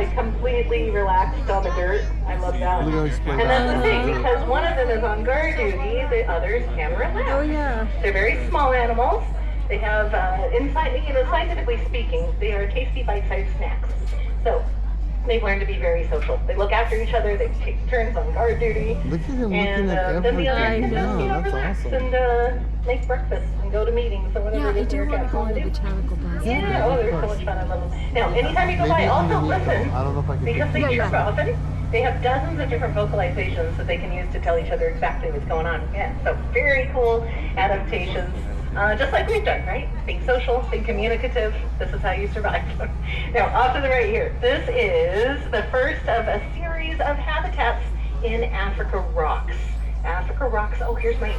like completely relaxed on the dirt. I love that. And that's the thing, because one of them is on guard duty, the others can relax. Oh yeah. They're very small animals. They have, scientifically speaking, they are tasty bite-sized snacks. So they've learned to be very social. They look after each other. They take turns on guard duty. Look at him And looking at then the others everything. can just, That's relax awesome. and make breakfast and go to meetings or whatever Yeah, it I is do your want to cats go on want the to do. botanical gardens. Yeah, oh, they're so much fun. I love them. Now, anytime you go by, Maybe also in the week, listen, though. I don't know if I can because they chirp often. They have dozens of different vocalizations that they can use to tell each other exactly what's going on. Yeah, so very cool adaptations. Just like we've done, right? Being social, being communicative. This is how you survive. Now, off to the right here. This is the first of a series of habitats in Africa Rocks. Africa Rocks. Oh, here's my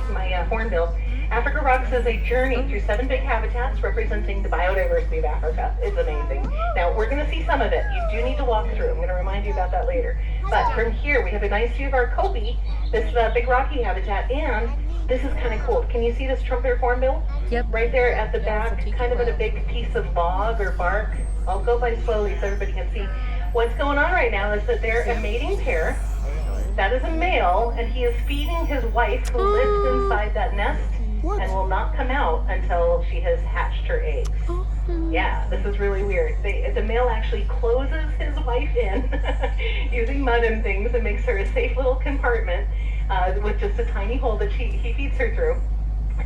hornbill. Africa Rocks is a journey through 7 big habitats representing the biodiversity of Africa. It's amazing. Now, we're going to see some of it. You do need to walk through. I'm going to remind you about that later. But from here, we have a nice view of our Kobe, this big rocky habitat, and this is kind of cool. Can you see this trumpeter hornbill? Yep. Right there at the back, kind of in a big piece of bog or bark. I'll go by slowly so everybody can see. What's going on right now is that they're a mating pair. That is a male, and he is feeding his wife, who lives inside that nest and will not come out until she has hatched her eggs. Yeah, this is really weird. The male actually closes his wife in using mud and things and makes her a safe little compartment with just a tiny hole that he feeds her through.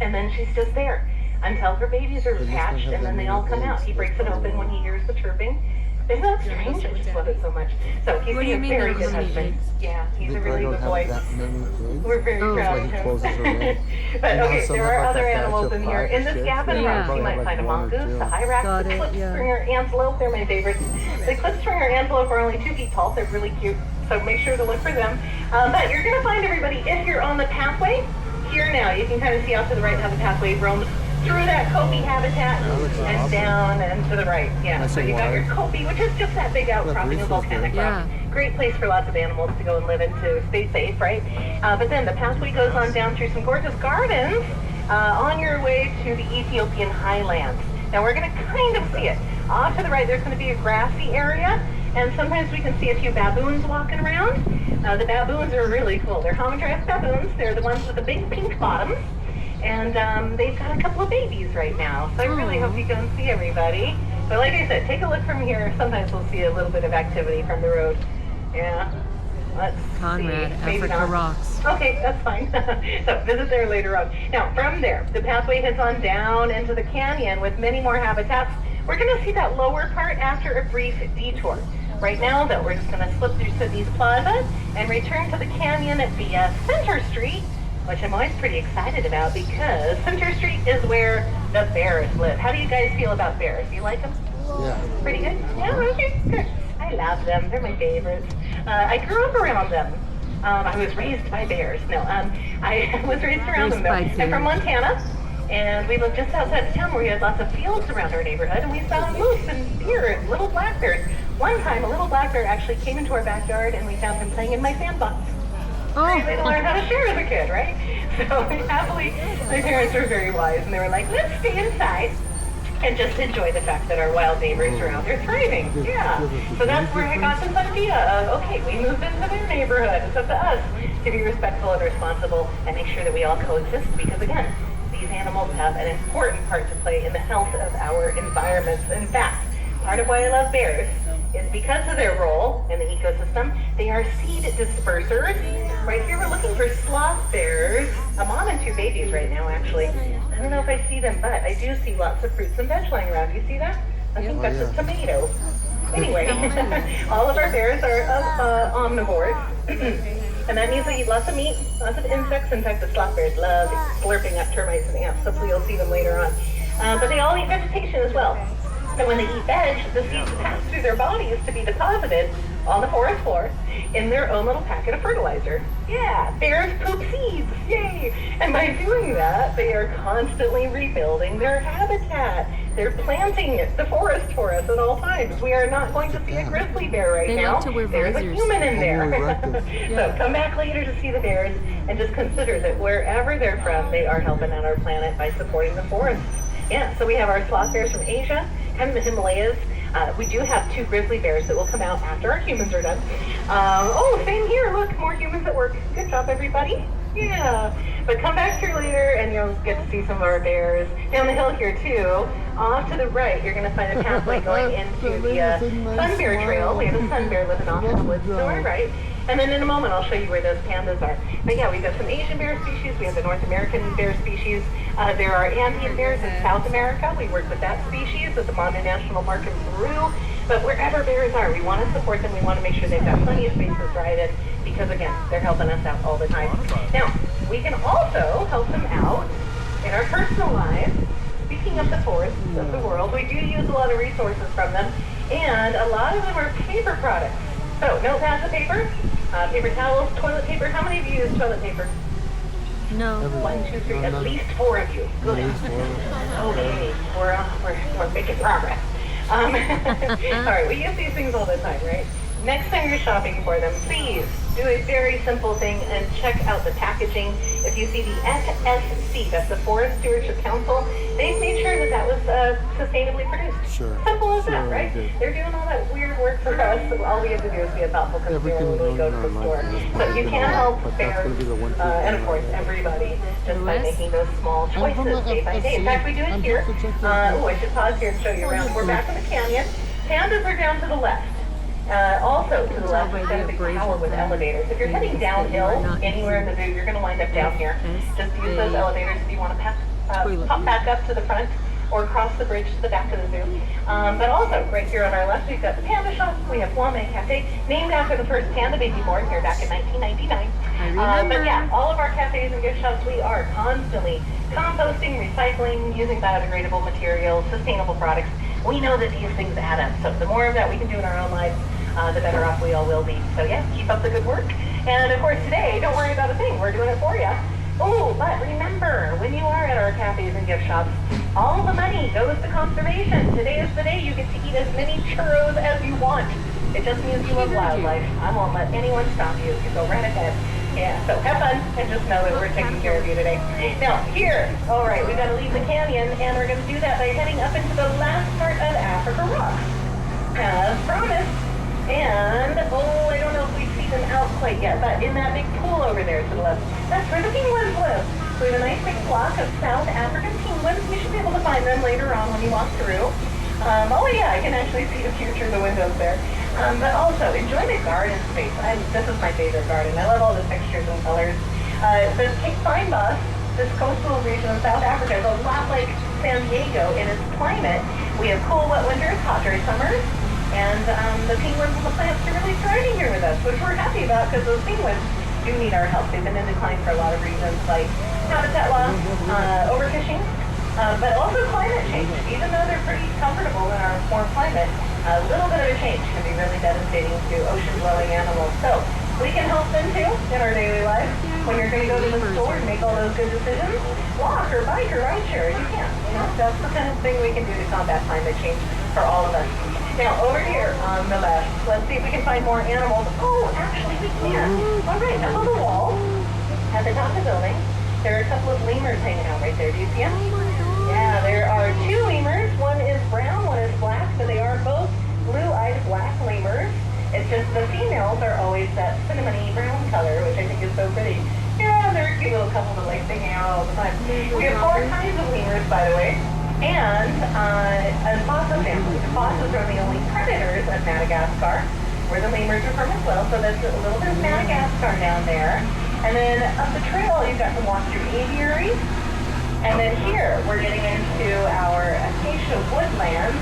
And then she's just there until her babies are hatched, and then they all come out. He breaks it open when he hears the chirping. Isn't that strange? I just love it so much. So he's a very good husband. Yeah, he's a really good boy. We're very proud of him. But okay, there are other animals in here. In this gap in rocks, you might find a mongoose, a hyrax, the clip-springer antelope. They're my favorites. The clip-springer antelope are only 2 feet tall. They're really cute. So make sure to look for them. But you're going to find everybody, if you're on the pathway, here now, you can kind of see out to the right how the pathway roams through that Kobe habitat and down and to the right. Yeah, so you got your Kobe, which is just that big outcropping of volcanic rock. Great place for lots of animals to go and live in to stay safe, right? But then the pathway goes on down through some gorgeous gardens on your way to the Ethiopian highlands. Now we're going to kind of see it. Off to the right, there's going to be a grassy area, and sometimes we can see a few baboons walking around. The baboons are really cool. They're homodress baboons. They're the ones with the big pink bottoms. And they've got a couple of babies right now. So I really hope you go and see everybody. But like I said, take a look from here. Sometimes we'll see a little bit of activity from the road. Yeah. Let's Conrad, see. Africa Rocks. Okay, that's fine. So visit there later on. Now, from there, the pathway heads on down into the canyon with many more habitats. We're going to see that lower part after a brief detour. Right now, though, we're just going to slip through Sydney's Plaza and return to the canyon via Center Street, which I'm always pretty excited about because Center Street is where the bears live. How do you guys feel about bears? Do you like them? Yeah. Pretty good? Yeah, okay, good. I love them. They're my favorites. I grew up around them. I was raised by bears. No, I was raised around them, though. I'm from Montana, and we lived just outside of town where we had lots of fields around our neighborhood, and we saw moose and deer and little black bears. One time, a little black bear actually came into our backyard, and we found him playing in my sandbox. Great way to learn how to share as a kid, right? So happily, my parents were very wise, and they were like, let's stay inside and just enjoy the fact that our wild neighbors are out there thriving. Yeah. So that's where I got this idea of, okay, we moved into their neighborhood. It's up to us to be respectful and responsible and make sure that we all coexist because, again, these animals have an important part to play in the health of our environments. In fact, part of why I love bears is because of their role in the ecosystem. They are seed dispersers. Right here we're looking for sloth bears, a mom and 2 babies right now actually. I don't know if I see them, but I do see lots of fruits and veg lying around. Do you see that? I think that's a tomato. Anyway, all of our bears are omnivores. And that means they eat lots of meat, lots of insects. In fact, the sloth bears love slurping up termites and ants. Hopefully you'll see them later on. But they all eat vegetation as well. And when they eat veg, the seeds pass through their bodies to be deposited on the forest floor in their own little packet of fertilizer. Yeah, bears poop seeds, yay! And by doing that, they are constantly rebuilding their habitat. They're planting the forest for us at all times. We are not going to see a grizzly bear right now. Like to wear There's a human in there. So come back later to see the bears and just consider that wherever they're from, they are helping out our planet by supporting the forests. Yeah, so we have our sloth bears from Asia, kind of the Himalayas. We do have 2 grizzly bears that will come out after our humans are done. Oh, same here. Look, more humans at work. Good job, everybody. Yeah. But come back here later and you'll get to see some of our bears. Down the hill here, too. Off to the right, you're going to find a pathway going into the sun bear trail. We have a sun bear living off in the woods to our right. And then in a moment, I'll show you where those pandas are. But yeah, we've got some Asian bear species. We have the North American bear species. There are Andean bears in South America. We work with that species at the Manda National Park in Peru. But wherever bears are, we want to support them. We want to make sure they've got plenty of spaces to ride in because, again, they're helping us out all the time. Now, we can also help them out in our personal lives. Speaking of the forests of the world, we do use a lot of resources from them, and a lot of them are paper products. So, notepads of paper, paper towels, toilet paper. How many of you use toilet paper? No. 1, 2, 3, at least 4 of you. Good. Okay, we're making progress. All right, we use these things all the time, right? Next time you're shopping for them, please do a very simple thing and check out the packaging. If you see the FSC, that's the Forest Stewardship Council, they've made sure that was sustainably produced. Sure. Simple as that, Sure, right? okay. They're doing all that weird work for us, so all we have to do is be a thoughtful consumer Everything when we go to the going on store. in life is So you can help but that's bears, gonna be the one thing and of course everybody, just by making those small choices day by day. In fact, we do it here. Oh, I should pause here and show you around. We're back in the canyon. Pandas are down to the left. Also to the left, we've got a big tower with elevators. If you're heading downhill anywhere in the zoo, you're going to wind up down here. Just use those elevators if you want to pop back up to the front or cross the bridge to the back of the zoo. But also, right here on our left, we've got the Panda Shop. We have Guame Cafe, named after the first panda baby born here back in 1999. But yeah, all of our cafes and gift shops, we are constantly composting, recycling, using biodegradable materials, sustainable products. We know that these things add up. So the more of that we can do in our own lives, the better off we all will be. So yeah, keep up the good work. And of course today, don't worry about a thing. We're doing it for you. Oh, but remember, when you are at our cafes and gift shops, all the money goes to conservation. Today is the day you get to eat as many churros as you want. It just means you love wildlife. I won't let anyone stop you. You go right ahead. Yeah, so have fun and just know that we're taking care of you today. Now, here, all right, we've got to leave the canyon, and we're going to do that by heading up into the last part of Africa Rocks, as promised. And, oh, I don't know if we see them out quite yet, but in that big pool over there to the left, that's where the penguins live. So we have a nice big flock of South African penguins. You should be able to find them later on when you walk through. Oh yeah, I can actually see the view through the windows there. But also, enjoy the garden space. This is my favorite garden. I love all the textures and colors. The Cape Pine Bus, this coastal region of South Africa, is a lot like San Diego in its climate. We have cool, wet winters, hot, dry summers, and the penguins and the plants are really thriving here with us, which we're happy about because those penguins do need our help. They've been in decline for a lot of reasons, like habitat loss, overfishing, but also climate change. Even though they're pretty comfortable in our warm climate, a little bit of a change can be really devastating to ocean-dwelling animals. So we can help them too in our daily life. When you're going to go to the store and make all those good decisions, walk or bike or ride share as you can. You know, that's the kind of thing we can do to combat climate change for all of us. Now, over here on the left, let's see if we can find more animals. Oh, actually, we can. All right, up on the wall, at the top of the building, there are a couple of lemurs hanging out right there. Do you see them? Yeah, there are 2 lemurs. One is brown, one is black, but they are both blue-eyed black lemurs. It's just the females are always that cinnamony brown color, which I think is so pretty. Yeah, they're a cute little couple that like hanging out all the time. We have 4 kinds of lemurs, by the way. And a fossa family. The fossas are the only predators of Madagascar, where the lemurs are from as well. So there's a little bit of Madagascar down there. And then up the trail, you've got some walk-through aviaries. And then here, we're getting into our acacia woodlands.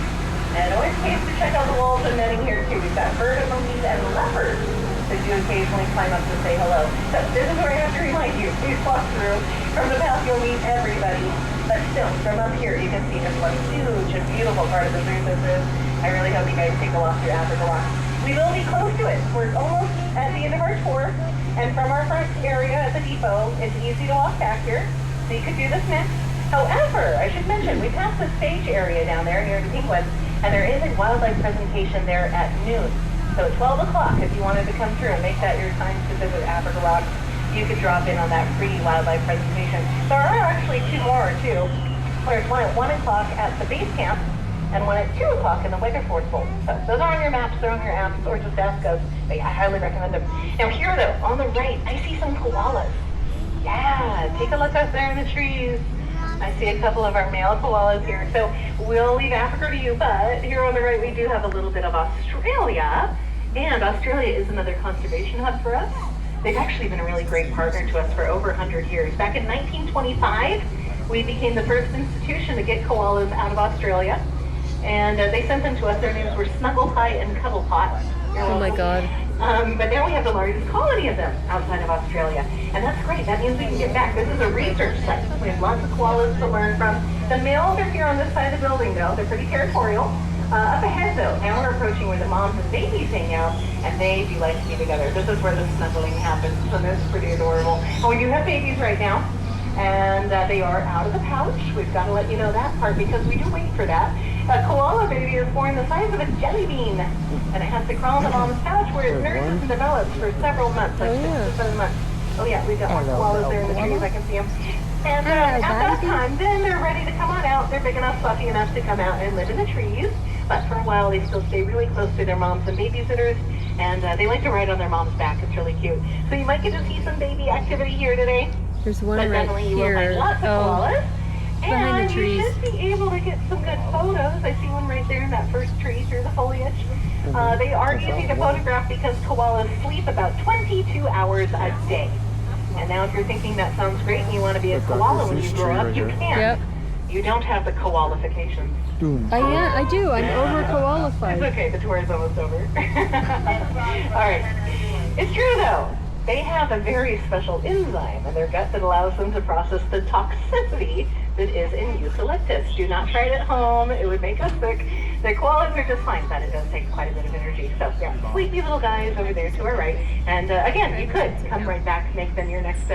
And always pays to check out the walls and netting here too. We've got bird monkeys and leopards that do occasionally climb up to say hello. So this is where I have to remind you, please walk through. From the path, you'll meet everybody. But still, from up here, you can see just what a huge and beautiful part of the zoo this is. I really hope you guys take a walk through Africa Rock. We will be close to it. We're almost at the end of our tour. And from our front area at the depot, it's easy to walk back here. So you could do this next. However, I should mention, we passed the stage area down there near the penguins, and there is a wildlife presentation there at noon. So at 12 o'clock, if you wanted to come through and make that your time to visit Africa Rock, you could drop in on that free wildlife presentation. There are actually 2 more, too. There's one at 1 o'clock at the base camp, and one at 2 o'clock in the weather forceful. So those are on your maps, they're on your apps, or just ask us. But I highly recommend them. Now here though, on the right, I see some koalas. Yeah, take a look out there in the trees. I see a couple of our male koalas here. So we'll leave Africa to you, but here on the right we do have a little bit of Australia. And Australia is another conservation hub for us. They've actually been a really great partner to us for over 100 years. Back in 1925, we became the first institution to get koalas out of Australia. And they sent them to us. Their names were Snuggle Pie and Cuddle Pot. Oh my God. But now we have the largest colony of them outside of Australia. And that's great. That means we can get back. This is a research site. We have lots of koalas to learn from. The males are here on this side of the building, though. They're pretty territorial. Up ahead, though, now we're approaching where the moms and babies hang out, and they do like to be together. This is where the snuggling happens, so that's pretty adorable. And we do have babies right now, and they are out of the pouch. We've got to let you know that part because we do wait for that. A koala baby is born the size of a jelly bean, and it has to crawl in the mom's pouch where it nurses and develops for several months, like 6 to 7 months. Oh yeah, we've got more koalas there in the trees. I can see them. And at that time, then they're ready to come on out. They're big enough, fluffy enough to come out and live in the trees. But for a while, they still stay really close to their moms and babysitters, and they like to ride on their mom's back. It's really cute. So you might get to see some baby activity here today. There's one But right definitely you will here. find lots of koalas. behind the trees. And you should be able to get some good photos. I see one right there in that first tree through the foliage. They are easy to photograph because koalas sleep about 22 hours a day. And now if you're thinking that sounds great and you want to be a koala when you grow up, you can't. Yep. You don't have the koalifications. I do. I'm It's overqualified. okay, the tour is almost over. Alright. It's true though. They have a very special enzyme in their gut that allows them to process the toxicity that is in eucalyptus. Do not try it at home. It would make us sick. The koalas are just fine, but it does take quite a bit of energy. So yeah, sleepy little guys over there to our right. And again, you could come right back, make them your next best